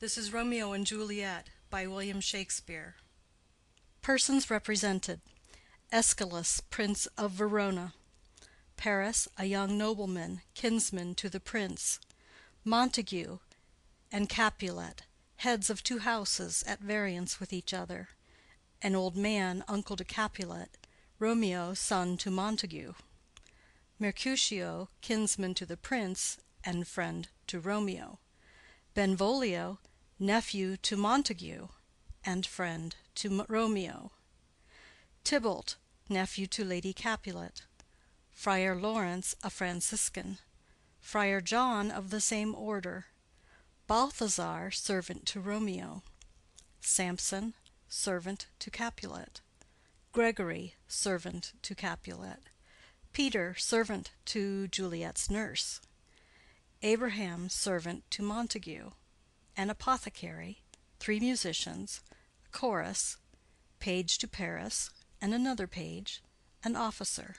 This is Romeo and Juliet by William Shakespeare. Persons represented: Aeschylus, Prince of Verona; Paris, a young nobleman, kinsman to the prince; Montague and Capulet, heads of two houses at variance with each other; an old man, uncle to Capulet; Romeo, son to Montague; Mercutio, kinsman to the prince, and friend to Romeo; Benvolio, nephew to Montague, and friend to Romeo; Tybalt, nephew to Lady Capulet; Friar Lawrence, a Franciscan; Friar John, of the same order; Balthazar, servant to Romeo; Samson, servant to Capulet; Gregory, servant to Capulet; Peter, servant to Juliet's nurse; Abraham, servant to Montague; an apothecary; three musicians; a chorus; page to Paris, and another page; an officer;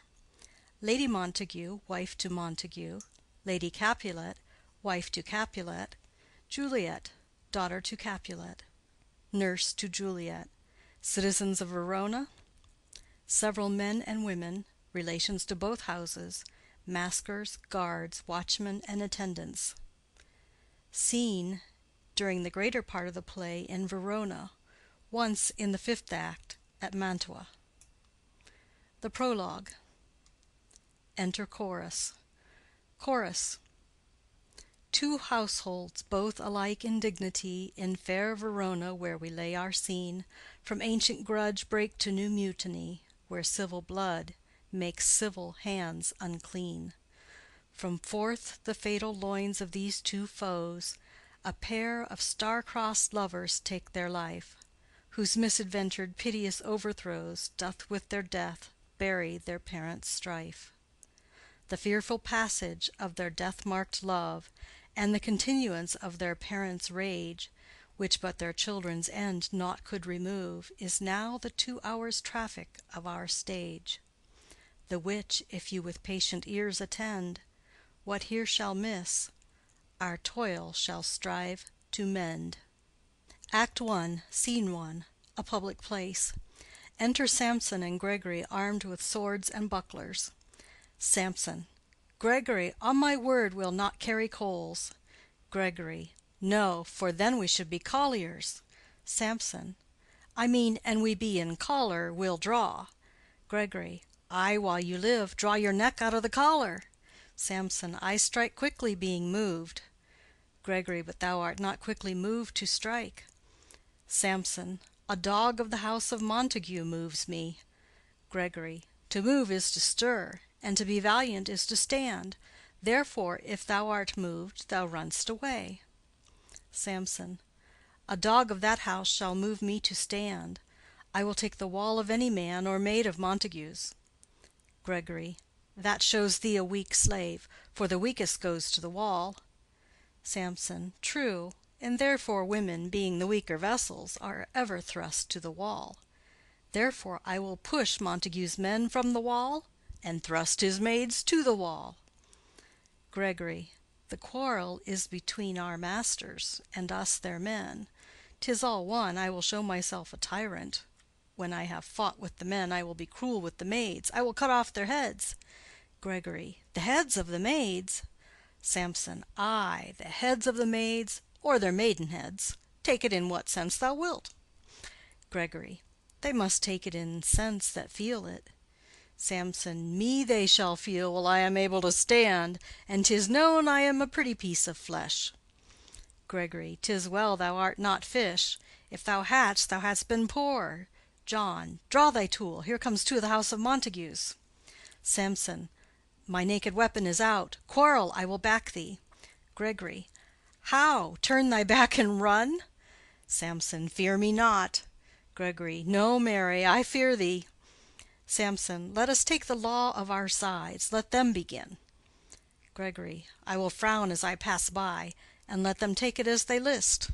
Lady Montague, wife to Montague; Lady Capulet, wife to Capulet; Juliet, daughter to Capulet; nurse to Juliet; citizens of Verona; several men and women, relations to both houses; maskers, guards, watchmen, and attendants. Scene, during the greater part of the play, in Verona, once in the fifth act at Mantua. The Prologue. Enter Chorus. Chorus. Two households, both alike in dignity, in fair Verona, where we lay our scene, from ancient grudge break to new mutiny, where civil blood makes civil hands unclean. From forth the fatal loins of these two foes, a pair of star-crossed lovers take their life, whose misadventured piteous overthrows doth with their death bury their parents' strife. The fearful passage of their death-marked love, and the continuance of their parents' rage, which but their children's end naught could remove, is now the 2 hours' traffic of our stage; the which, if you with patient ears attend, what here shall miss, our toil shall strive to mend. Act I, Scene I. A public place. Enter Samson and Gregory, armed with swords and bucklers. Samson. Gregory, on my word, we'll not carry coals. Gregory. No, for then we should be colliers. Samson. I mean, an we be in collar, we'll draw. Gregory. Ay, while you live, draw your neck out of the collar. Samson. I strike quickly, being moved. Gregory. But thou art not quickly moved to strike. Samson. A dog of the house of Montague moves me. Gregory. To move is to stir, and to be valiant is to stand. Therefore, if thou art moved, thou run'st away. Samson. A dog of that house shall move me to stand. I will take the wall of any man or maid of Montague's. Gregory. That shows thee a weak slave, for the weakest goes to the wall. Samson. True, and therefore women, being the weaker vessels, are ever thrust to the wall. Therefore I will push Montague's men from the wall, and thrust his maids to the wall. Gregory. The quarrel is between our masters, and us their men. 'Tis all one, I will show myself a tyrant. When I have fought with the men, I will be cruel with the maids. I will cut off their heads. Gregory. The heads of the maids? Samson. Ay, the heads of the maids, or their maidenheads. Take it in what sense thou wilt. Gregory. They must take it in sense that feel it. Samson. Me they shall feel while I am able to stand, and 'tis known I am a pretty piece of flesh. Gregory. 'Tis well thou art not fish. If thou hadst, thou hadst been poor. John. Draw thy tool. Here comes two of the house of Montagues. Samson. My naked weapon is out. Quarrel, I will back thee. Gregory. How? Turn thy back and run? Samson. Fear me not. Gregory. No, marry, I fear thee. Samson. Let us take the law of our sides. Let them begin. Gregory. I will frown as I pass by, and let them take it as they list.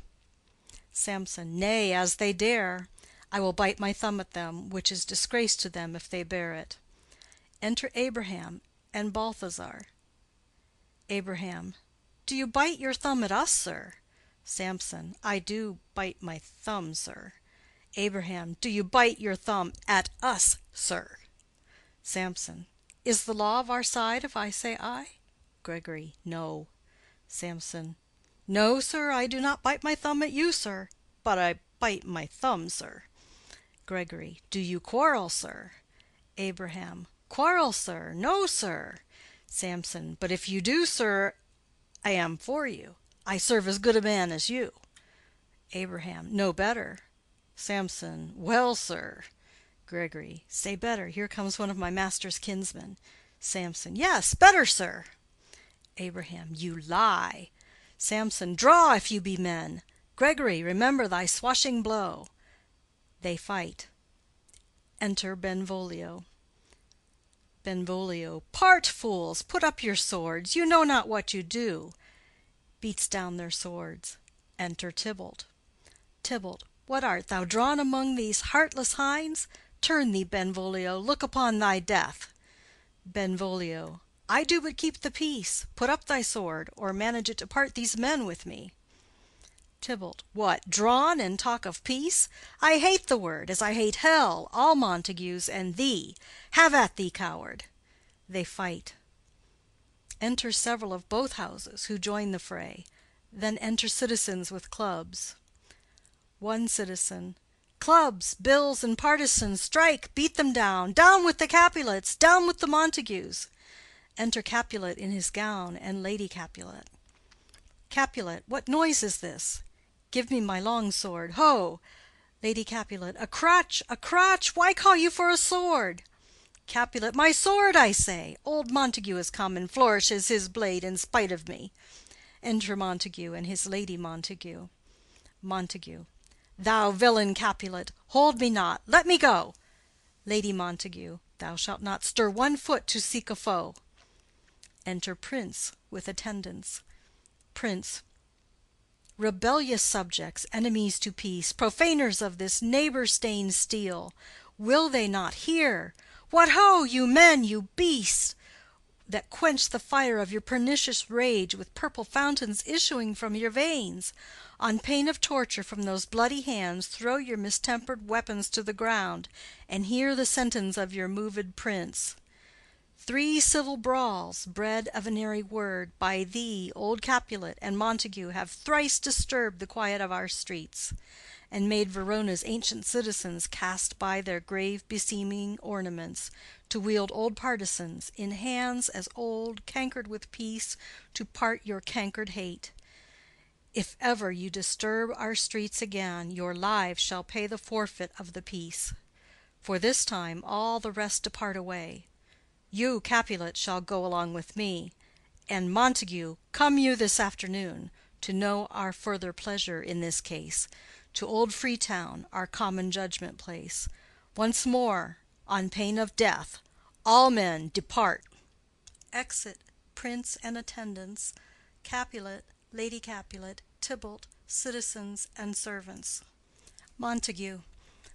Samson. Nay, as they dare. I will bite my thumb at them, which is disgrace to them if they bear it. Enter Abraham and Balthazar. Abraham. Do you bite your thumb at us, sir? Samson. I do bite my thumb, sir. Abraham. Do you bite your thumb at us, sir? Samson. Is the law of our side if I say aye? Gregory. No. Samson. No, sir, I do not bite my thumb at you, sir, but I bite my thumb, sir. Gregory. Do you quarrel, sir? Abraham. Quarrel, sir? No, sir. Samson. But if you do, sir, I am for you. I serve as good a man as you. Abraham. No better. Samson. Well, sir. Gregory. Say better. Here comes one of my master's kinsmen. Samson. Yes, better, sir. Abraham. You lie. Samson. Draw, if you be men. Gregory, remember thy swashing blow. They fight. Enter Benvolio. Benvolio. Part, fools! Put up your swords. You know not what you do. Beats down their swords. Enter Tybalt. Tybalt. What art thou drawn among these heartless hinds? Turn thee, Benvolio, look upon thy death. Benvolio. I do but keep the peace. Put up thy sword, or manage it to part these men with me. Tybalt. What, drawn, and talk of peace? I hate the word, as I hate hell, all Montagues, and thee. Have at thee, coward. They fight. Enter several of both houses, who join the fray. Then enter citizens with clubs. One citizen. Clubs, bills, and partisans, strike, beat them down. Down with the Capulets, down with the Montagues. Enter Capulet in his gown, and Lady Capulet. Capulet. What noise is this? Give me my long sword. Ho! Lady Capulet. A crutch, a crutch! Why call you for a sword? Capulet. My sword, I say. Old Montague is come, and flourishes his blade in spite of me. Enter Montague and his Lady Montague. Montague. Thou villain Capulet, hold me not. Let me go. Lady Montague. Thou shalt not stir one foot to seek a foe. Enter Prince with attendants. Prince. Rebellious subjects, enemies to peace, profaners of this neighbor-stained steel, will they not hear? What ho, you men, you beasts, that quench the fire of your pernicious rage with purple fountains issuing from your veins? On pain of torture from those bloody hands, throw your mistempered weapons to the ground, and hear the sentence of your moved prince. 3 civil brawls, bred of an airy word, by thee, old Capulet, and Montague, have thrice disturbed the quiet of our streets, and made Verona's ancient citizens cast by their grave beseeming ornaments, to wield old partisans, in hands as old, cankered with peace, to part your cankered hate. If ever you disturb our streets again, your lives shall pay the forfeit of the peace. For this time all the rest depart away. You, Capulet, shall go along with me, and Montague, come you this afternoon, to know our further pleasure in this case, to old Freetown, our common judgment place. Once more, on pain of death, all men depart. Exit Prince and attendants, Capulet, Lady Capulet, Tybalt, citizens, and servants. Montague.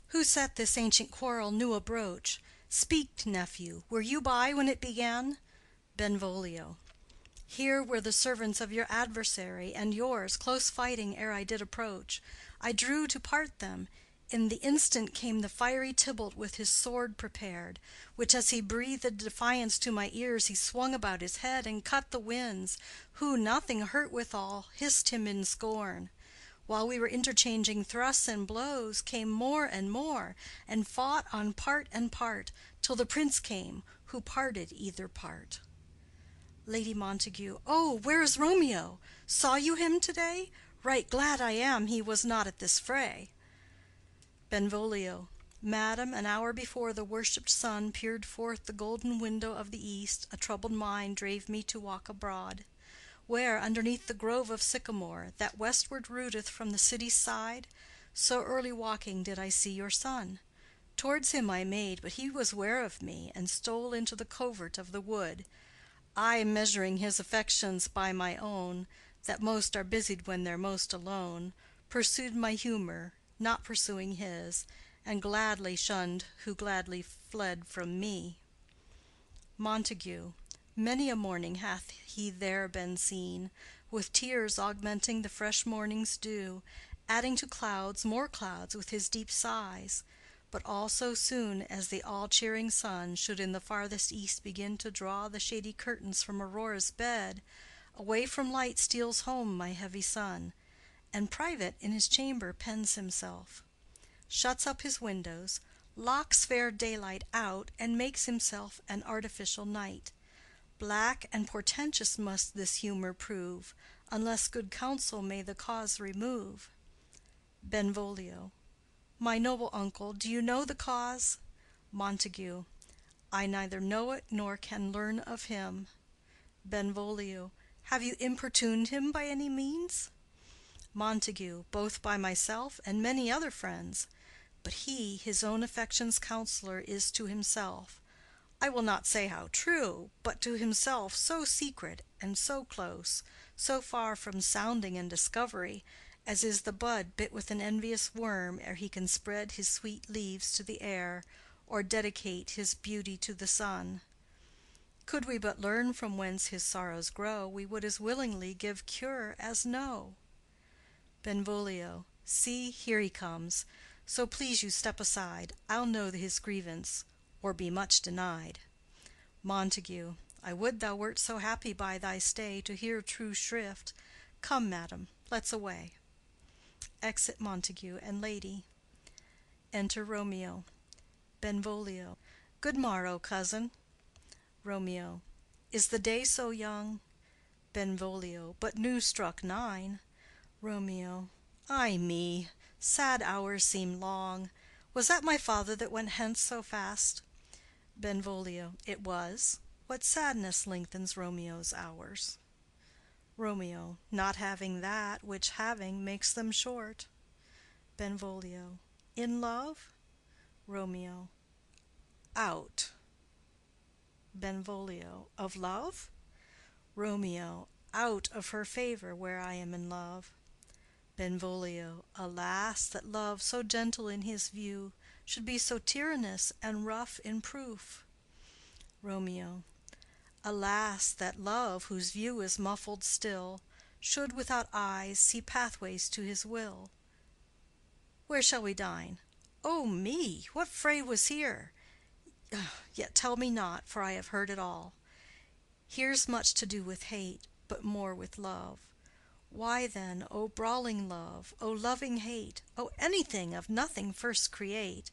Who set this ancient quarrel new abroach? Speak, nephew, were you by when it began? Benvolio. Here were the servants of your adversary and yours, close fighting ere I did approach. I drew to part them. In the instant came the fiery Tybalt with his sword prepared, which as he breathed defiance to my ears, he swung about his head and cut the winds, who, nothing hurt withal, hissed him in scorn. While we were interchanging thrusts and blows, came more, and fought on part and part, till the prince came, who parted either part. Lady Montague. Oh, where is Romeo? Saw you him to-day? Right glad I am he was not at this fray. Benvolio. Madam, an hour before the worshipped sun peered forth the golden window of the east, a troubled mind drave me to walk abroad, where, underneath the grove of sycamore, that westward rooteth from the city's side, so early walking did I see your son. Towards him I made, but he was ware of me, and stole into the covert of the wood. I, measuring his affections by my own, that most are busied when they're most alone, pursued my humor, not pursuing his, and gladly shunned who gladly fled from me. Montague. Many a morning hath he there been seen, with tears augmenting the fresh morning's dew, adding to clouds more clouds with his deep sighs. But all so soon as the all-cheering sun should in the farthest east begin to draw the shady curtains from Aurora's bed, away from light steals home my heavy son, and private in his chamber pens himself, shuts up his windows, locks fair daylight out, and makes himself an artificial night. Black and portentous must this humor prove, unless good counsel may the cause remove. Benvolio. My noble uncle, do you know the cause? Montague. I neither know it nor can learn of him. Benvolio. Have you importuned him by any means? Montague. Both by myself and many other friends. But he, his own affection's counselor, is to himself, I will not say how true, but to himself so secret and so close, so far from sounding and discovery, as is the bud bit with an envious worm ere he can spread his sweet leaves to the air, or dedicate his beauty to the sun. Could we but learn from whence his sorrows grow, we would as willingly give cure as know. Benvolio. See, here he comes. So please you step aside. I'll know his grievance, or be much denied. Montague. I would thou wert so happy by thy stay to hear true shrift. Come, madam, let's away. Exit Montague and lady. Enter Romeo. Benvolio. Good morrow, cousin. Romeo. Is the day so young? Benvolio. But new struck 9. Romeo. Ay me, sad hours seem long. Was that my father that went hence so fast? Benvolio. It was. What sadness lengthens Romeo's hours? Romeo. Not having that which having makes them short. Benvolio. In love? Romeo. Out. Benvolio. Of love? Romeo. Out of her favor where I am in love. Benvolio. Alas, that love, so gentle in his view, should be so tyrannous and rough in proof. Romeo. Alas, that love, whose view is muffled still, should without eyes see pathways to his will. Where shall we dine? O me! What fray was here? Yet tell me not, for I have heard it all. Here's much to do with hate, but more with love. Why then, O brawling love, O loving hate, O anything of nothing first create,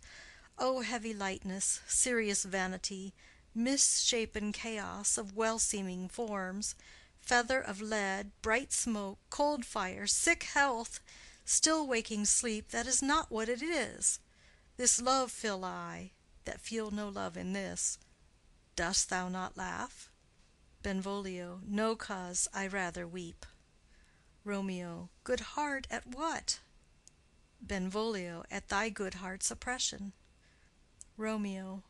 O heavy lightness, serious vanity, misshapen chaos of well-seeming forms, feather of lead, bright smoke, cold fire, sick health, still waking sleep that is not what it is. This love feel I, that feel no love in this. Dost thou not laugh? Benvolio. No, cause I rather weep. Romeo. Good heart at what? Benvolio. At thy good heart's oppression. Romeo.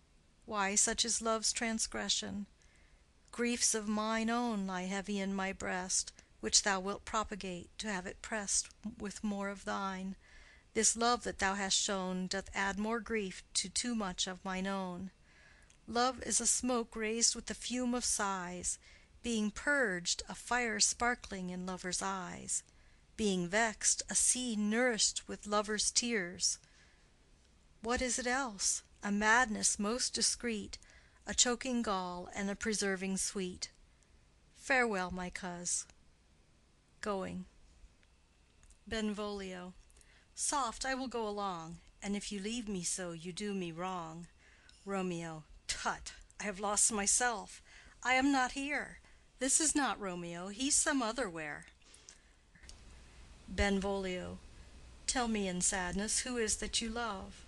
Why, such is love's transgression. Griefs of mine own lie heavy in my breast, which thou wilt propagate, to have it pressed with more of thine. This love that thou hast shown doth add more grief to too much of mine own. Love is a smoke raised with the fume of sighs, being purged, a fire sparkling in lovers' eyes, being vexed, a sea nourished with lovers' tears. What is it else? A madness most discreet, a choking gall and a preserving sweet. Farewell, my coz. Going. Benvolio. Soft, I will go along, and if you leave me so, you do me wrong. Romeo. Tut, I have lost myself. I am not here. This is not Romeo, he's some other where. Benvolio. Tell me in sadness, who is that you love?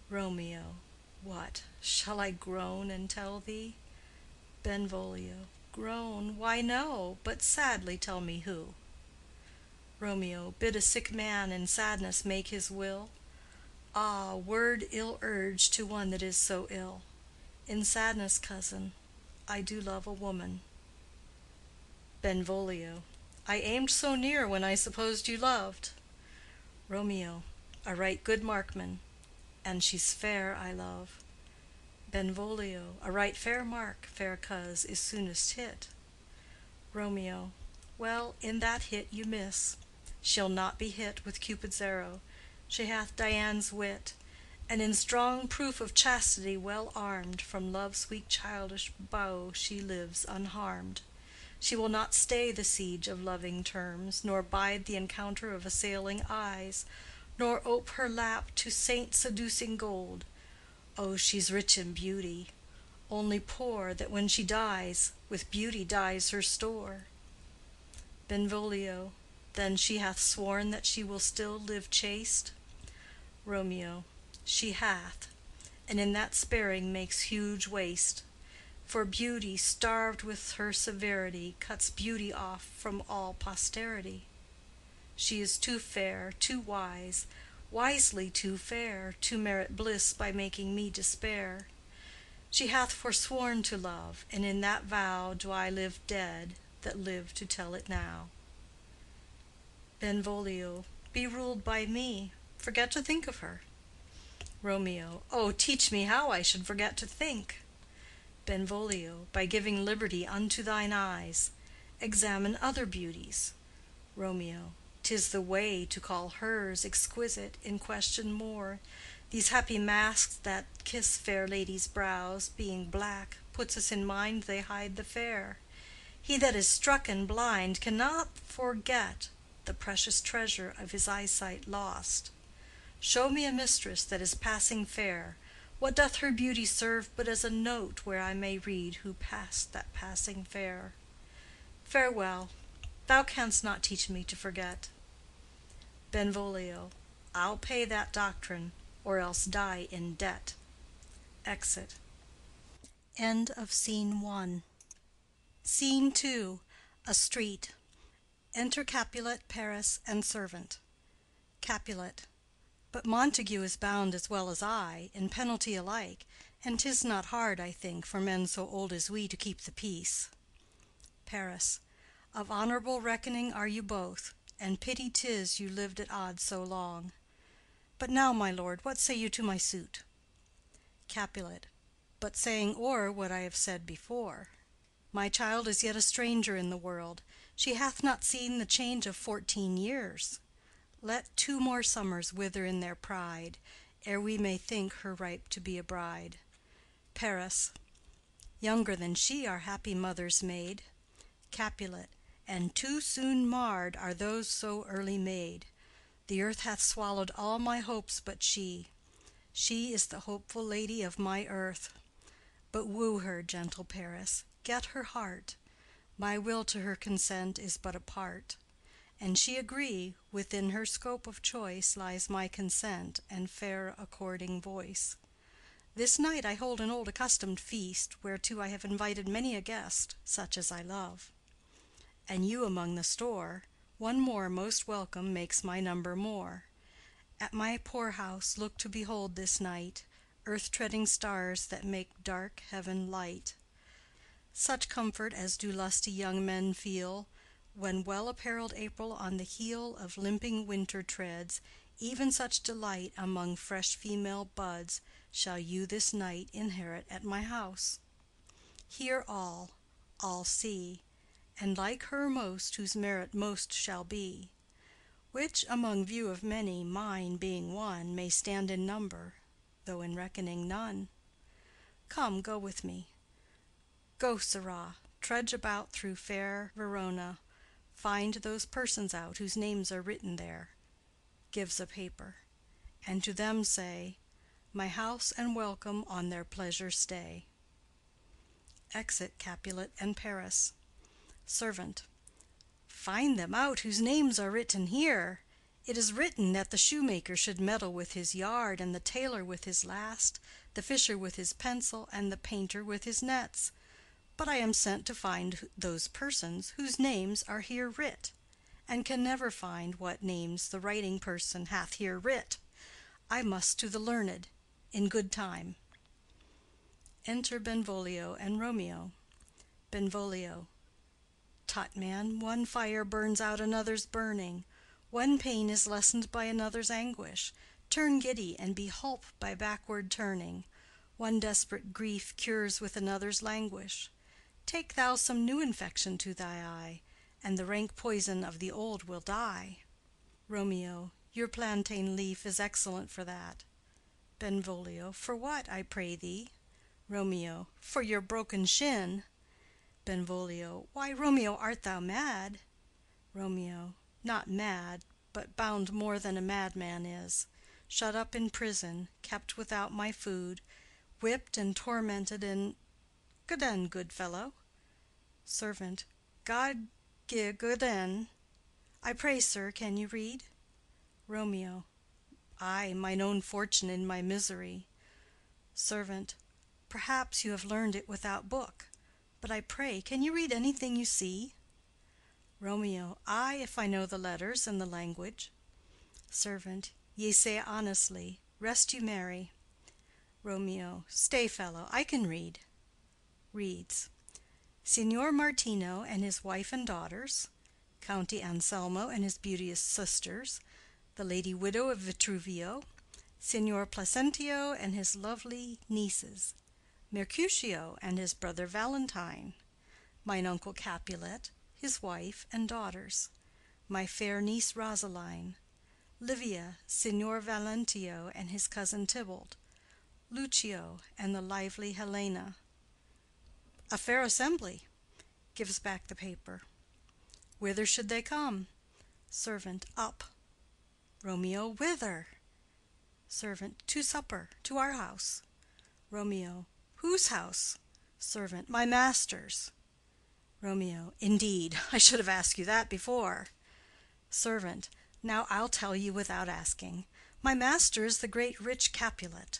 Romeo. What, shall I groan and tell thee? Benvolio. Groan? Why, no, but sadly tell me who. Romeo. Bid a sick man in sadness make his will. Ah, word ill urged to one that is so ill. In sadness, cousin, I do love a woman. Benvolio. I aimed so near when I supposed you loved. Romeo. A right good markman, and she's fair I love. Benvolio. A right fair mark, fair coz, is soonest hit. Romeo. Well, in that hit you miss. She'll not be hit with Cupid's arrow. She hath Dian's wit, and in strong proof of chastity well armed, from love's weak childish bow she lives unharmed. She will not stay the siege of loving terms, nor bide the encounter of assailing eyes, nor ope her lap to saint-seducing gold. Oh, she's rich in beauty, only poor that when she dies, with beauty dies her store. Benvolio. Then she hath sworn that she will still live chaste? Romeo. She hath, and in that sparing makes huge waste. For beauty, starved with her severity, cuts beauty off from all posterity. She is too fair, too wise, wisely too fair, to merit bliss by making me despair. She hath forsworn to love, and in that vow do I live dead that live to tell it now. Benvolio. Be ruled by me. Forget to think of her. Romeo. Oh, teach me how I should forget to think. Benvolio. By giving liberty unto thine eyes. Examine other beauties. Romeo. 'Tis the way to call hers exquisite in question more. These happy masks that kiss fair ladies' brows, being black, puts us in mind they hide the fair. He that is struck and blind cannot forget the precious treasure of his eyesight lost. Show me a mistress that is passing fair. What doth her beauty serve but as a note where I may read who passed that passing fair? Farewell. Thou canst not teach me to forget. Benvolio. I'll pay that doctrine, or else die in debt. Exit. End of Scene 1. Scene 2. A street. Enter Capulet, Paris, and servant. Capulet. But Montague is bound as well as I, in penalty alike, and 'tis not hard, I think, for men so old as we to keep the peace. Paris. Of honorable reckoning are you both, and pity 'tis you lived at odds so long. But now, my lord, what say you to my suit? Capulet. But saying o'er what I have said before. My child is yet a stranger in the world. She hath not seen the change of 14 years. Let 2 more summers wither in their pride, ere we may think her ripe to be a bride. Paris. Younger than she are happy mothers made. Capulet. And too soon marred are those so early made. The earth hath swallowed all my hopes but she. She is the hopeful lady of my earth. But woo her, gentle Paris, get her heart. My will to her consent is but a part. And she agree, within her scope of choice lies my consent and fair according voice. This night I hold an old accustomed feast, whereto I have invited many a guest, such as I love. And you among the store, one more most welcome makes my number more. At my poor house look to behold this night earth-treading stars that make dark heaven light. Such comfort as do lusty young men feel, when well-apparelled April on the heel of limping winter treads, even such delight among fresh female buds shall you this night inherit at my house. Hear all see, and like her most whose merit most shall be, which among view of many, mine being one, may stand in number, though in reckoning none. Come, go with me. Go, sirrah, trudge about through fair Verona, find those persons out whose names are written there, gives a paper, and to them say, my house and welcome on their pleasure stay. Exit Capulet and Paris. Servant. Find them out whose names are written here. It is written that the shoemaker should meddle with his yard, and the tailor with his last, the fisher with his pencil, and the painter with his nets. But I am sent to find those persons whose names are here writ, and can never find what names the writing person hath here writ. I must to the learned, in good time. Enter Benvolio and Romeo. Benvolio. Tut, man, one fire burns out another's burning. One pain is lessened by another's anguish. Turn giddy, and be holp by backward turning. One desperate grief cures with another's languish. Take thou some new infection to thy eye, and the rank poison of the old will die. Romeo, your plantain leaf is excellent for that. Benvolio, for what, I pray thee? Romeo, for your broken shin. Benvolio, why, Romeo, art thou mad? Romeo, not mad, but bound more than a madman is, shut up in prison, kept without my food, whipped and tormented and— Gaden, good fellow. Servant, God gi gaden. I pray, sir, can you read? Romeo, I, mine own fortune in my misery. Servant, perhaps you have learned it without book, but I pray, can you read anything you see? Romeo, I, if I know the letters and the language. Servant, ye say honestly. Rest you merry. Romeo, stay, fellow, I can read. Reads. Signor Martino and his wife and daughters, County Anselmo and his beauteous sisters, the lady widow of Vitruvio, Signor Placentio and his lovely nieces, Mercutio and his brother Valentine, mine uncle Capulet, his wife and daughters, my fair niece Rosaline, Livia, Signor Valentio and his cousin Tybalt, Lucio and the lively Helena. A fair assembly. Gives back the paper. Whither should they come? Servant, up. Romeo, whither? Servant, to supper, to our house. Romeo, whose house? Servant, my master's. Romeo, indeed, I should have asked you that before. Servant, now I'll tell you without asking. My master is the great rich Capulet,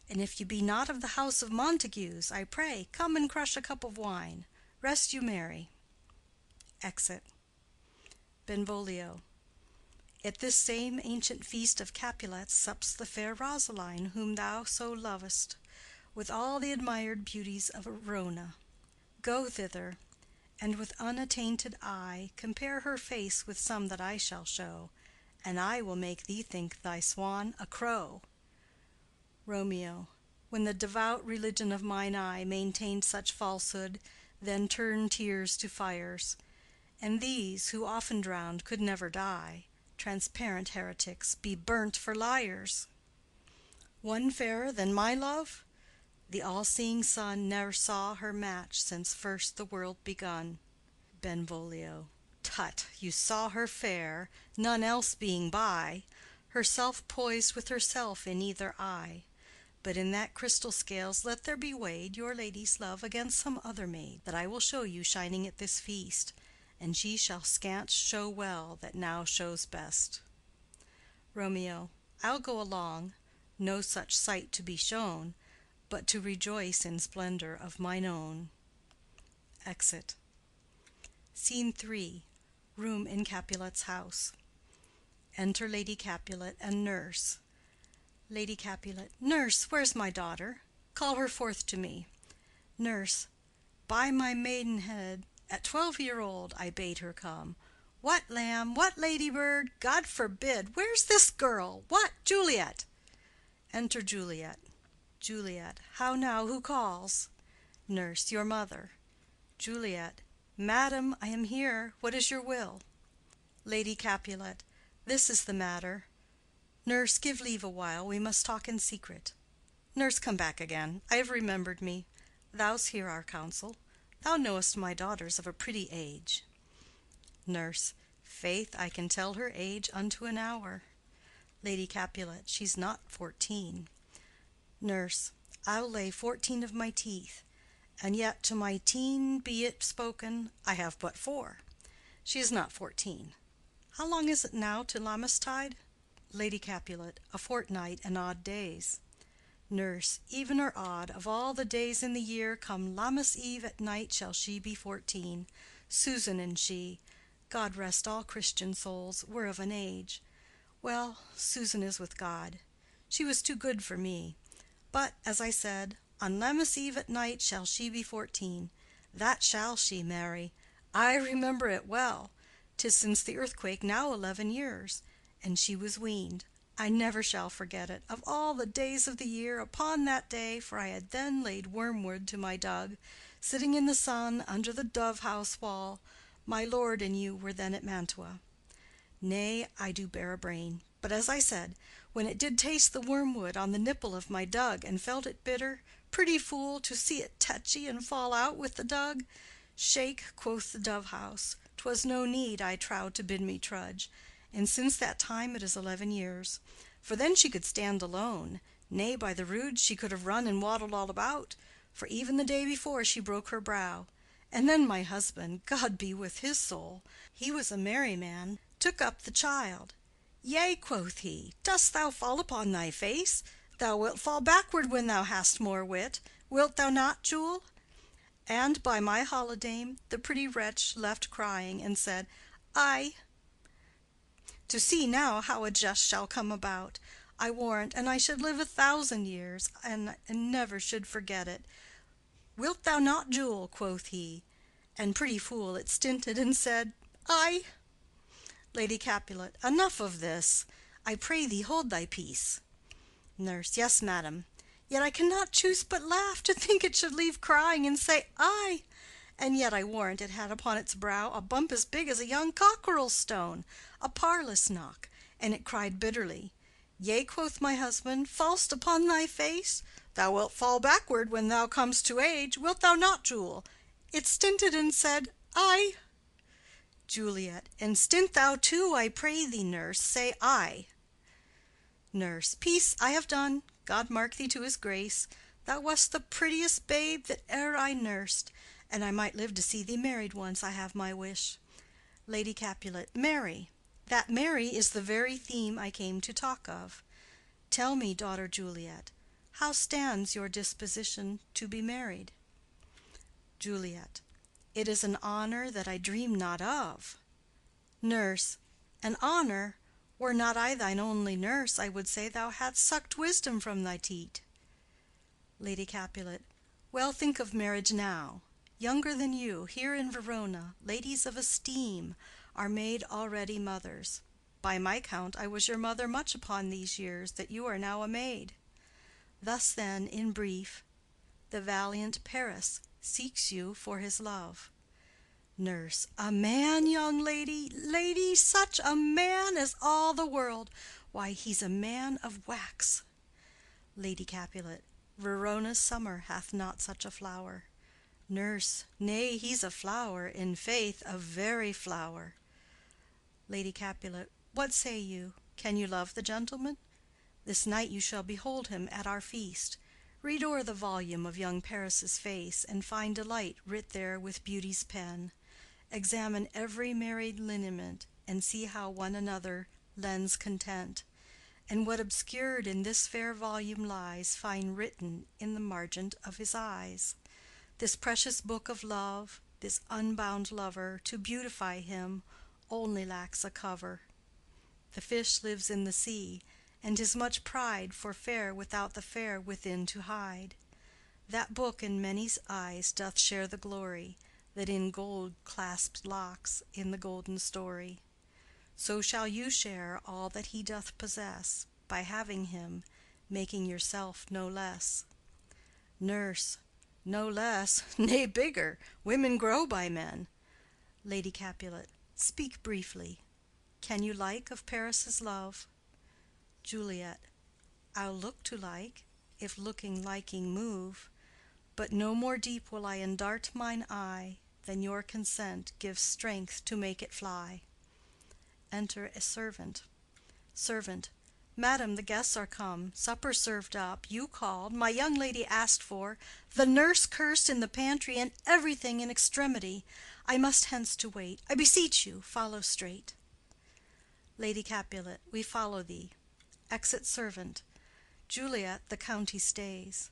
and if you be not of the house of Montagues, I pray, come and crush a cup of wine. Rest you merry. Exit. Benvolio. At this same ancient feast of Capulets sups the fair Rosaline, whom thou so lovest, with all the admired beauties of Verona. Go thither, and with unattainted eye compare her face with some that I shall show, and I will make thee think thy swan a crow. Romeo. When the devout religion of mine eye maintained such falsehood, then turn tears to fires. And these, who often drowned, could never die, transparent heretics, be burnt for liars. One fairer than my love? The all-seeing sun ne'er saw her match since first the world begun. Benvolio. Tut, you saw her fair, none else being by, herself poised with herself in either eye. But in that crystal scales let there be weighed your lady's love against some other maid that I will show you shining at this feast, and she shall scant show well that now shows best. Romeo. I'll go along, no such sight to be shown, but to rejoice in splendor of mine own. Exit. Scene 3. Room in Capulet's house. Enter Lady Capulet and nurse. Lady Capulet. Nurse, where's my daughter? Call her forth to me. Nurse. By my maidenhead, at 12-year-old I bade her come. What, lamb? What, ladybird? God forbid! Where's this girl? What, Juliet? Enter Juliet. Juliet. How now? Who calls? Nurse. Your mother. Juliet. Madam, I am here. What is your will? Lady Capulet. This is the matter. Nurse, give leave a while. We must talk in secret. Nurse, come back again. I have remembered me. Thou's hear our counsel. Thou knowest my daughter's of a pretty age. Nurse. Faith, I can tell her age unto an hour. Lady Capulet. She's not 14. Nurse. I'll lay 14 of my teeth, and yet to my teen be it spoken, I have but 4. She is not 14. How long is it now to Lammastide? Lady Capulet. A fortnight and odd days. Nurse. Even or odd, of all the days in the year, come Lammas Eve at night shall she be 14. Susan and she, God rest all Christian souls, were of an age. Well, Susan is with God. She was too good for me. But, as I said, on Lammas Eve at night shall she be 14. That shall she, Mary. I remember it well. 'Tis since the earthquake now 11 years, and she was weaned. I never shall forget it. Of all the days of the year, upon that day, for I had then laid wormwood to my dug, sitting in the sun under the dove house wall, My lord and you were then at Mantua. Nay, I do bear a brain. But as I said, when it did taste the wormwood on the nipple of my dug, and felt it bitter, pretty fool, to see it tetchy and fall out with the dug. Shake, quoth the dove–house, 'twas no need, I trow, to bid me trudge, and since that time it is 11 years. For then she could stand alone, nay, by the rood she could have run and waddled all about, for even the day before she broke her brow. And then my husband, God be with his soul, he was a merry man, took up the child. Yea, quoth he, dost thou fall upon thy face? Thou wilt fall backward when thou hast more wit. Wilt thou not, Jewel? And by my holidame, the pretty wretch left crying, and said, Aye. To see now how a jest shall come about, I warrant, and I should live 1,000 years, and never should forget it. Wilt thou not, Jewel? Quoth he. And pretty fool it stinted, and said, Aye. Lady Capulet. Enough of this. I pray thee hold thy peace. Nurse. Yes, madam. Yet I cannot choose but laugh to think it should leave crying and say aye. And yet I warrant it had upon its brow a bump as big as a young cockerel's stone, a parlous knock, and it cried bitterly. Yea, quoth my husband, fall'st upon thy face? Thou wilt fall backward when thou comest to age. Wilt thou not, Jewel? It stinted and said, Aye. Juliet. And stint thou too, I pray thee, nurse, say aye. Nurse. Peace, I have done. God mark thee to his grace. Thou wast the prettiest babe that e'er I nursed, and I might live to see thee married once, I have my wish. Lady Capulet. Marry. That marry is the very theme I came to talk of. Tell me, daughter Juliet, how stands your disposition to be married? Juliet. It is an honor that I dream not of. Nurse. An honor? Were not I thine only nurse, I would say thou hadst sucked wisdom from thy teat. Lady Capulet. Well, think of marriage now. Younger than you, here in Verona, ladies of esteem, are made already mothers. By my count, I was your mother much upon these years that you are now a maid. Thus then, in brief, the valiant Paris seeks you for his love. Nurse. A man, young lady, lady, such a man as all the world. Why, he's a man of wax. Lady Capulet. Verona's summer hath not such a flower. Nurse. Nay, he's a flower, in faith, a very flower. Lady Capulet. What say you? Can you love the gentleman? This night you shall behold him at our feast. Read o'er the volume of young Paris's face, and find delight writ there with beauty's pen. Examine every married lineament, and see how one another lends content. And what obscured in this fair volume lies, find written in the margent of his eyes. This precious book of love, this unbound lover, to beautify him, only lacks a cover. The fish lives in the sea, and 'tis much pride for fair without the fair within to hide. That book in many's eyes doth share the glory that in gold clasped locks in the golden story. So shall you share all that he doth possess, by having him, making yourself no less. Nurse. No less, nay, bigger. Women grow by men. Lady Capulet. Speak briefly. Can you like of Paris's love? Juliet. I'll look to like, if looking liking move, but no more deep will I endart mine eye than your consent gives strength to make it fly. Enter a servant. Servant. Madam, the guests are come, supper served up, you called, my young lady asked for, the nurse cursed in the pantry, and everything in extremity. I must hence to wait. I beseech you, follow straight. Lady Capulet. We follow thee. Exit servant. Juliet, the county stays.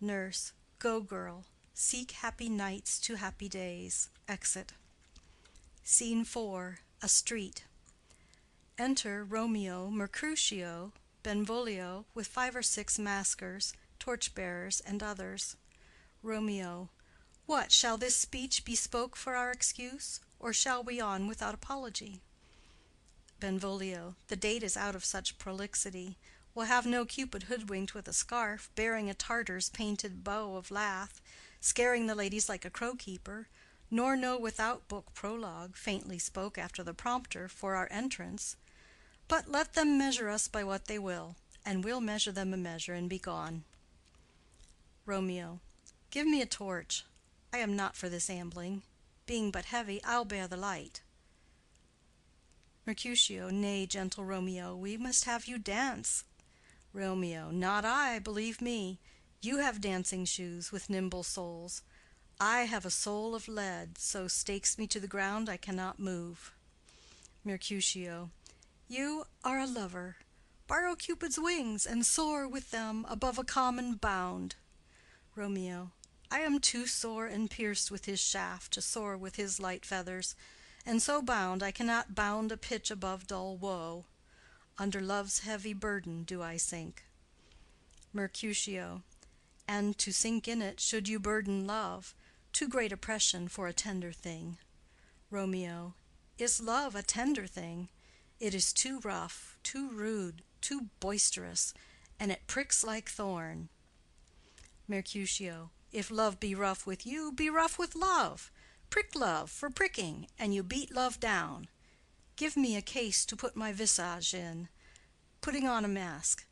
Nurse. Go, girl. Seek happy nights to happy days. Exit. Scene 4. A street. Enter Romeo, Mercutio, Benvolio, with 5 or 6 maskers, torch-bearers, and others. Romeo. What, shall this speech be spoke for our excuse, or shall we on without apology? Benvolio. The date is out of such prolixity. We'll have no Cupid hoodwinked with a scarf, bearing a Tartar's painted bow of lath, scaring the ladies like a crow-keeper, nor no without book prologue faintly spoke after the prompter for our entrance. But let them measure us by what they will, and we'll measure them a measure and be gone. Romeo. Give me a torch. I am not for this ambling. Being but heavy, I'll bear the light. Mercutio. Nay, gentle Romeo, we must have you dance. Romeo. Not I, believe me. You have dancing shoes with nimble soles. I have a soul of lead, so stakes me to the ground I cannot move. Mercutio. You are a lover. Borrow Cupid's wings, and soar with them above a common bound. Romeo. I am too sore and pierced with his shaft to soar with his light feathers, and so bound I cannot bound a pitch above dull woe. Under love's heavy burden do I sink. Mercutio. And to sink in it should you burden love, too great oppression for a tender thing. Romeo. Is love a tender thing? It is too rough, too rude, too boisterous, and it pricks like thorn. Mercutio. If love be rough with you, be rough with love. Prick love for pricking, and you beat love down. Give me a case to put my visage in, putting on a mask.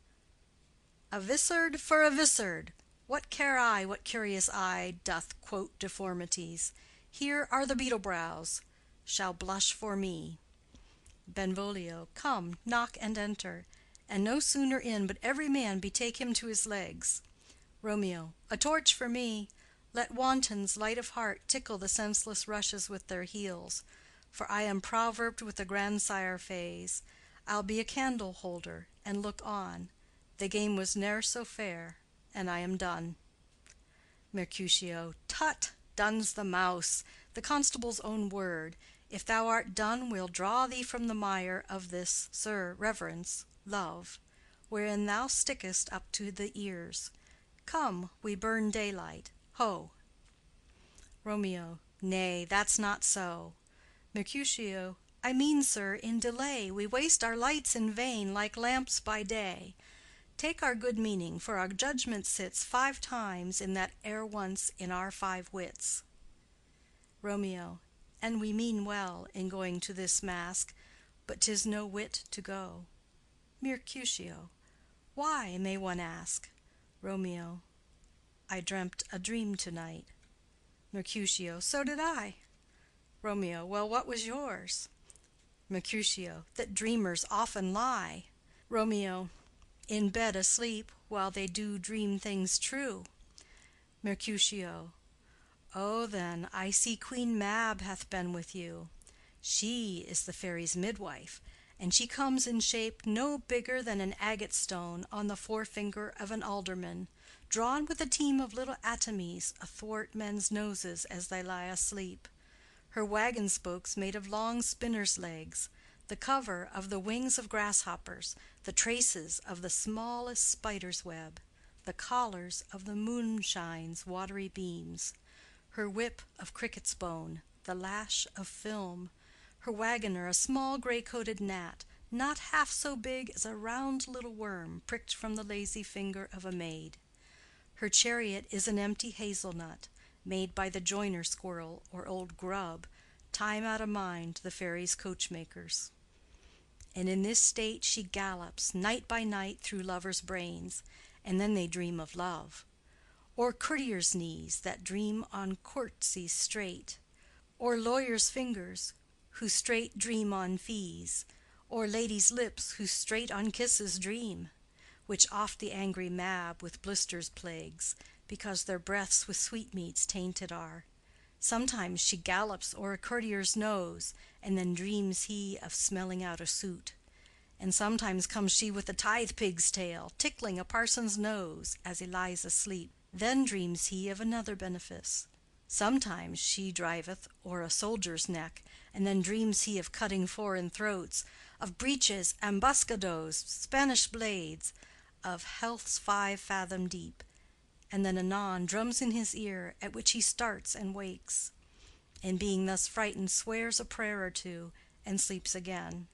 A vizard for a vizard. What care I what curious eye doth quote deformities? Here are the beetle brows, shall blush for me. Benvolio. Come, knock and enter, and no sooner in but every man betake him to his legs. Romeo. A torch for me. Let wantons light of heart tickle the senseless rushes with their heels, for I am proverbed with the grandsire phase. I'll be a candle holder, and look on. The game was ne'er so fair, and I am done. Mercutio. Tut! Done's the mouse, the constable's own word. If thou art done, we'll draw thee from the mire of this, sir, reverence, love, wherein thou stickest up to the ears. Come, we burn daylight. Ho! Romeo. Nay, that's not so. Mercutio. I mean, sir, in delay we waste our lights in vain, like lamps by day. Take our good meaning, for our judgment sits 5 times in that ere once in our 5 wits. Romeo. And we mean well in going to this mask, but 'tis no wit to go. Mercutio. Why, may one ask? Romeo. I dreamt a dream to-night. Mercutio. So did I. Romeo. Well, what was yours? Mercutio. That dreamers often lie. Romeo. In bed asleep, while they do dream things true. Mercutio. Oh, then, I see Queen Mab hath been with you. She is the fairy's midwife, and she comes in shape no bigger than an agate stone on the forefinger of an alderman, drawn with a team of little atomies athwart men's noses as they lie asleep. Her wagon spokes made of long spinners' legs, the cover of the wings of grasshoppers, the traces of the smallest spider's web, the collars of the moonshine's watery beams, her whip of cricket's bone, the lash of film, her wagoner a small gray-coated gnat, not half so big as a round little worm pricked from the lazy finger of a maid. Her chariot is an empty hazelnut, made by the joiner squirrel or old grub, time out of mind the fairies' coachmakers. And in this state she gallops night by night through lovers' brains, and then they dream of love. Or courtiers' knees that dream on courtesies straight, or lawyers' fingers who straight dream on fees, or ladies' lips who straight on kisses dream, which oft the angry Mab with blisters plagues, because their breaths with sweetmeats tainted are. Sometimes she gallops o'er a courtier's nose, and then dreams he of smelling out a suit. And sometimes comes she with a tithe-pig's tail, tickling a parson's nose as he lies asleep. Then dreams he of another benefice. Sometimes she driveth o'er a soldier's neck, and then dreams he of cutting foreign throats, of breaches, ambuscados, Spanish blades, of health's 5 fathom deep, and then anon drums in his ear, at which he starts and wakes, and being thus frightened swears a prayer or two, and sleeps again.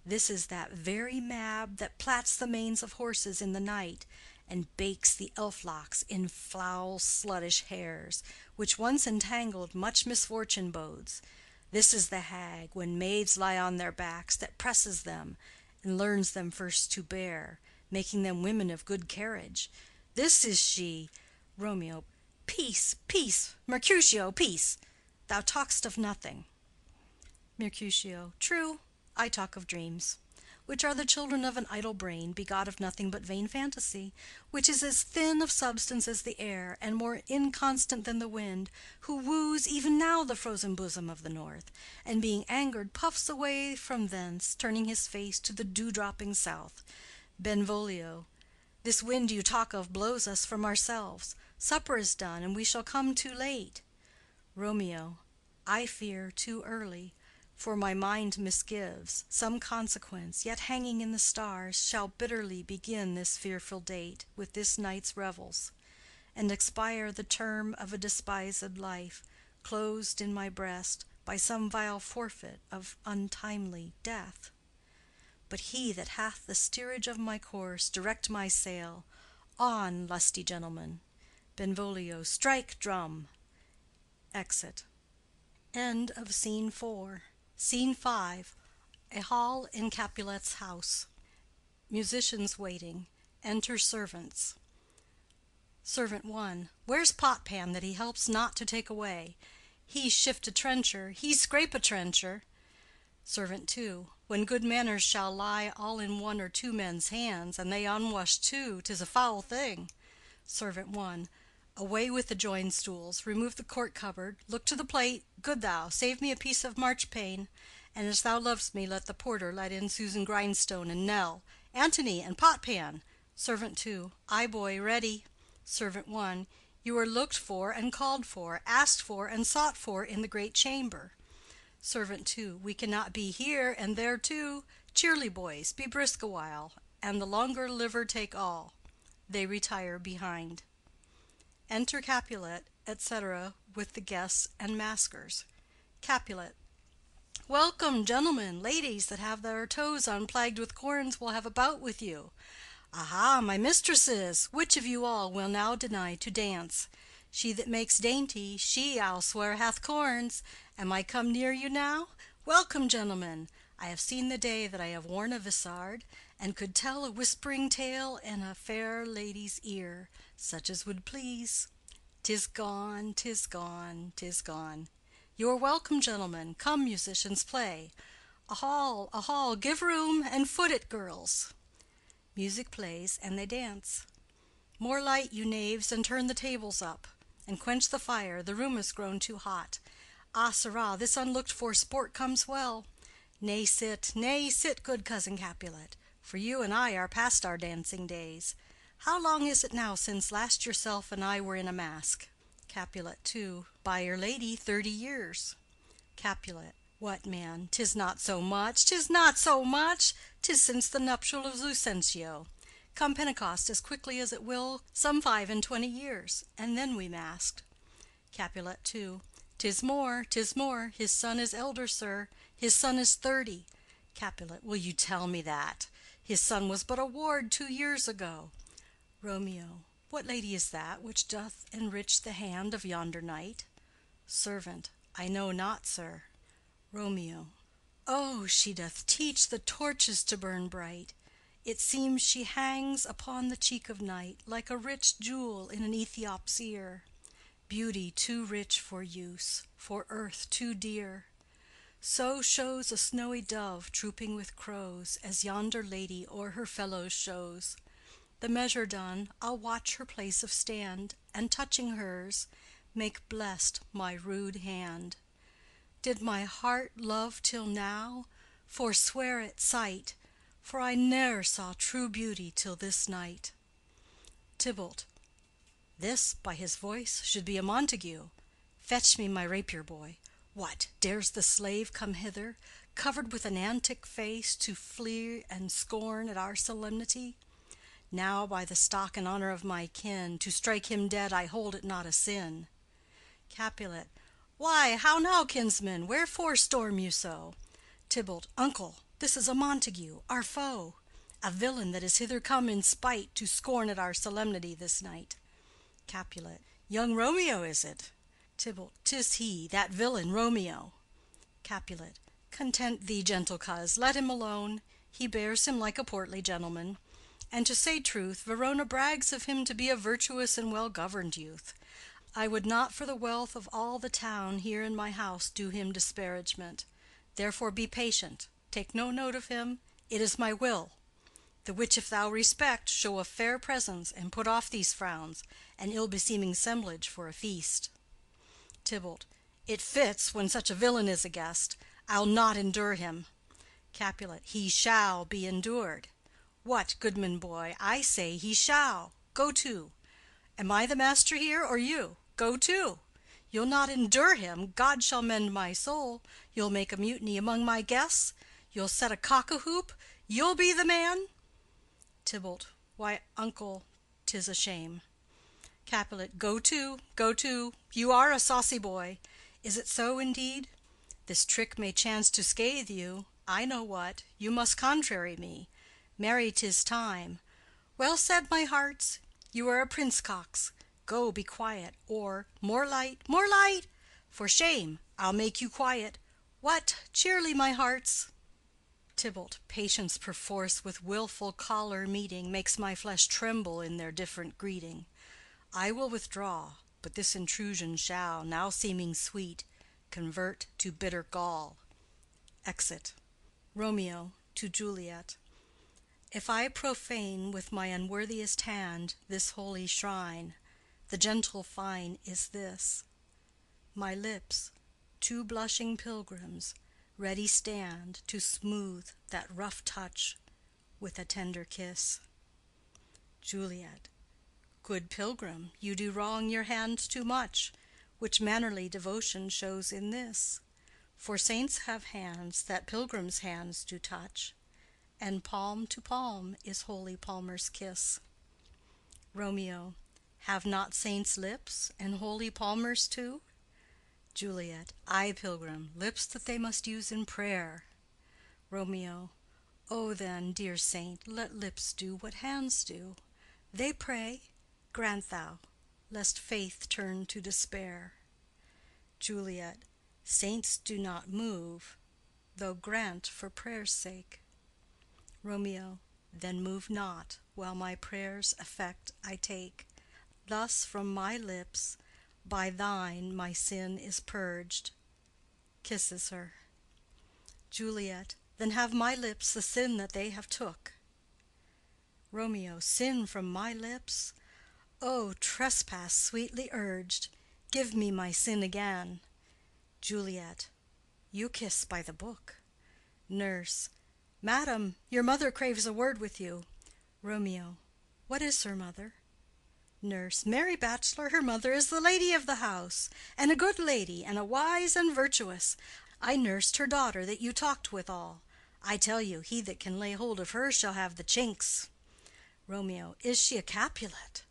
This is that very Mab that plats the manes of horses in the night, and bakes the elf-locks in foul sluttish hairs, which once entangled much misfortune bodes. This is the hag, when maids lie on their backs, that presses them, and learns them first to bear, making them women of good carriage. This is she. Romeo. Peace, peace, Mercutio, peace. Thou talk'st of nothing. Mercutio. True, I talk of dreams, which are the children of an idle brain, begot of nothing but vain fantasy, which is as thin of substance as the air, and more inconstant than the wind, who woos even now the frozen bosom of the north, and being angered puffs away from thence, turning his face to the dew-dropping south. Benvolio. This wind you talk of blows us from ourselves. Supper is done, and we shall come too late. Romeo. I fear too early, for my mind misgives some consequence, yet hanging in the stars, shall bitterly begin this fearful date with this night's revels, and expire the term of a despised life, closed in my breast by some vile forfeit of untimely death. But he that hath the steerage of my course, direct my sail. On, lusty gentlemen. Benvolio. Strike, drum. Exit. End of Scene 4. Scene 5. A hall in Capulet's house. Musicians waiting. Enter servants. Servant 1. Where's Potpan that he helps not to take away? He shift a trencher, he scrape a trencher. Servant 2. When good manners shall lie all in one or two men's hands, and they unwashed too, 'tis a foul thing. Servant 1. Away with the joined stools, remove the court cupboard, look to the plate, good thou, save me a piece of marchpane, and as thou lovest me, let the porter let in Susan Grindstone and Nell, Antony and Potpan. Servant 2. Aye, boy, ready. Servant 1. You are looked for and called for, asked for and sought for in the great chamber. Servant 2. We cannot be here and there too. Cheerly, boys, be brisk a while, and the longer liver take all. They retire behind. Enter Capulet, etc., with the guests and maskers. Capulet. Welcome, gentlemen, ladies that have their toes unplagued with corns will have a bout with you. Aha, my mistresses, which of you all will now deny to dance? She that makes dainty, she, I'll swear, hath corns. Am I come near you now? Welcome, gentlemen. I have seen the day that I have worn a vissard, and could tell a whispering tale in a fair lady's ear, such as would please. 'Tis gone, 'tis gone, 'tis gone. You are welcome, gentlemen. Come, musicians, play. A hall, give room, and foot it, girls. Music plays, and they dance. More light, you knaves, and turn the tables up, and quench the fire, the room is grown too hot. Ah, sirrah, this unlooked-for sport comes well. Nay, sit, good cousin Capulet, for you and I are past our dancing days. How long is it now since last yourself and I were in a mask? Capulet. 2. By your lady, 30 years. Capulet. What, man, 'tis not so much, 'tis not so much. 'Tis since the nuptial of Lucentio. Come Pentecost as quickly as it will, some 25 years, and then we masked. Capulet. 2. 'Tis more, 'tis more. His son is elder, sir. His son is 30. Capulet. Will you tell me that? His son was but a ward 2 years ago. Romeo. What lady is that which doth enrich the hand of yonder knight? Servant. I know not, sir. Romeo. Oh, she doth teach the torches to burn bright. It seems she hangs upon the cheek of night, like a rich jewel in an Ethiop's ear. Beauty too rich for use, for earth too dear. So shows a snowy dove trooping with crows, as yonder lady o'er her fellows shows. The measure done, I'll watch her place of stand, and touching hers, make blessed my rude hand. Did my heart love till now? Forswear at sight, for I ne'er saw true beauty till this night. Tybalt. This, by his voice, should be a Montague. Fetch me my rapier, boy. What, dares the slave come hither, covered with an antic face, to flee and scorn at our solemnity? Now, by the stock and honor of my kin, to strike him dead I hold it not a sin. Capulet. Why, how now, kinsman, wherefore storm you so? Tybalt. Uncle, this is a Montague, our foe. A villain that is hither come in spite to scorn at our solemnity this night. Capulet. Young Romeo is it? Tybalt. 'Tis he, that villain Romeo. Capulet. Content thee, gentle coz, let him alone. He bears him like a portly gentleman. And to say truth, Verona brags of him to be a virtuous and well-governed youth. I would not for the wealth of all the town here in my house do him disparagement. Therefore be patient, take no note of him, it is my will. The which if thou respect, show a fair presence, and put off these frowns, and ill-beseeming semblage for a feast. Tybalt. It fits, when such a villain is a guest. I'll not endure him. Capulet. He shall be endured. What, goodman boy, I say he shall. Go to. Am I the master here, or you? Go to. You'll not endure him, God shall mend my soul. You'll make a mutiny among my guests. You'll set a cock-a-hoop. You'll be the man. Tybalt. Why, uncle, 'tis a shame. Capulet. Go to, go to. You are a saucy boy. Is it so indeed? This trick may chance to scathe you. I know what. You must contrary me. Marry, 'tis time. Well said, my hearts. You are a prince-cox. Go, be quiet, or more light, more light! For shame, I'll make you quiet. What, cheerly, my hearts! Tybalt. Patience perforce with wilful choler meeting makes my flesh tremble in their different greeting. I will withdraw, but this intrusion shall, now seeming sweet, convert to bitter gall. Exit. Romeo to Juliet. If I profane with my unworthiest hand this holy shrine, the gentle fine is this: my lips, two blushing pilgrims, ready stand to smooth that rough touch with a tender kiss. Juliet. Good pilgrim, you do wrong your hands too much, which mannerly devotion shows in this: for saints have hands that pilgrims' hands do touch, and palm to palm is holy palmer's kiss. Romeo. Have not saints lips, and holy palmers too? Juliet. Ay, pilgrim, lips that they must use in prayer. Romeo. O then, dear saint, let lips do what hands do. They pray, grant thou, lest faith turn to despair. Juliet. Saints do not move, though grant for prayer's sake. Romeo. Then move not, while my prayer's effect I take. Thus from my lips, by thine my sin is purged. Kisses her. Juliet. Then have my lips the sin that they have took. Romeo. Sin from my lips? O trespass sweetly urged! Give me my sin again. Juliet. You kiss by the book. Nurse. Madam, your mother craves a word with you. Romeo. What is her mother? Nurse. Marry, bachelor, her mother is the lady of the house, and a good lady, and a wise and virtuous. I nursed her daughter that you talked withal. I tell you, he that can lay hold of her shall have the chinks. Romeo. Is she a Capulet?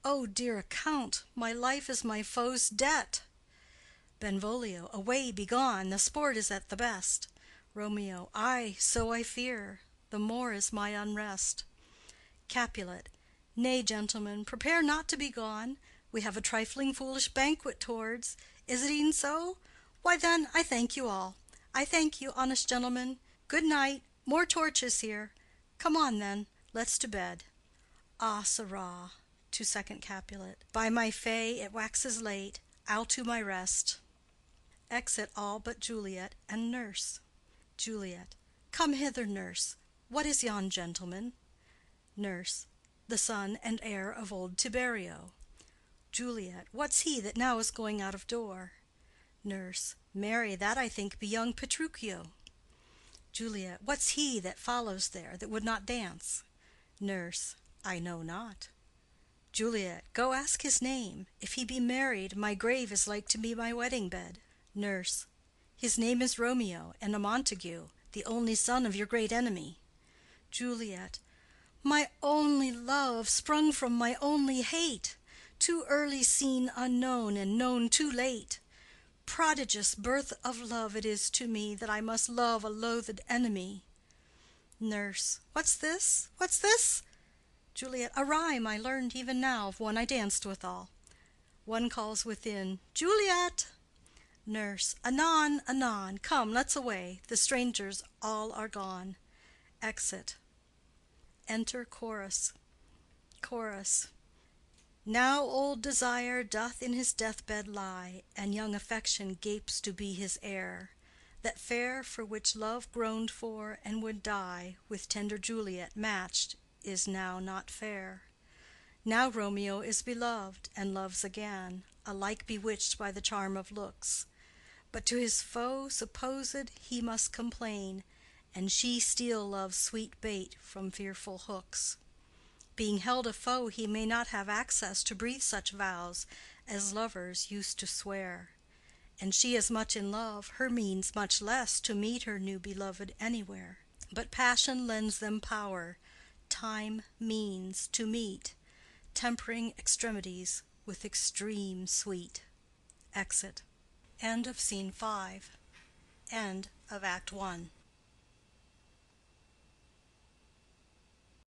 O dear account, my life is my foe's debt. Benvolio. Away, begone, the sport is at the best. Romeo. Ay, so I fear, the more is my unrest. Capulet. Nay, gentlemen, prepare not to be gone. We have a trifling foolish banquet towards. Is it e'en so? Why then, I thank you all. I thank you, honest gentlemen. Good night. More torches here. Come on then, let's to bed. Ah, sirrah, to second Capulet. By my fay, it waxes late. I'll to my rest. Exit all but Juliet and nurse. Juliet. Come hither, nurse. What is yon gentleman? Nurse. The son and heir of old Tiberio. Juliet. What's he that now is going out of door? Nurse. Marry, that I think be young Petruchio. Juliet. What's he that follows there, that would not dance? Nurse. I know not. Juliet. Go ask his name. If he be married, my grave is like to be my wedding bed. Nurse. His name is Romeo, and a Montague, the only son of your great enemy. Juliet. My only love, sprung from my only hate, too early seen unknown, and known too late. Prodigious birth of love it is to me, that I must love a loathed enemy. Nurse. What's this? What's this? Juliet. A rhyme I learned even now of one I danced withal. One calls within, Juliet! Nurse. Anon, anon. Come, let's away. The strangers all are gone. Exit. Enter chorus. Chorus. Now old Desire doth in his deathbed lie, and young Affection gapes to be his heir. That fair for which Love groaned for and would die, with tender Juliet matched, is now not fair. Now Romeo is beloved, and loves again, alike bewitched by the charm of looks. But to his foe supposed he must complain, and she steal love's sweet bait from fearful hooks. Being held a foe, he may not have access to breathe such vows as lovers used to swear. And she as much in love, her means much less to meet her new beloved anywhere. But passion lends them power, time means to meet, tempering extremities with extreme sweet. Exit. End of Scene 5. End of Act 1.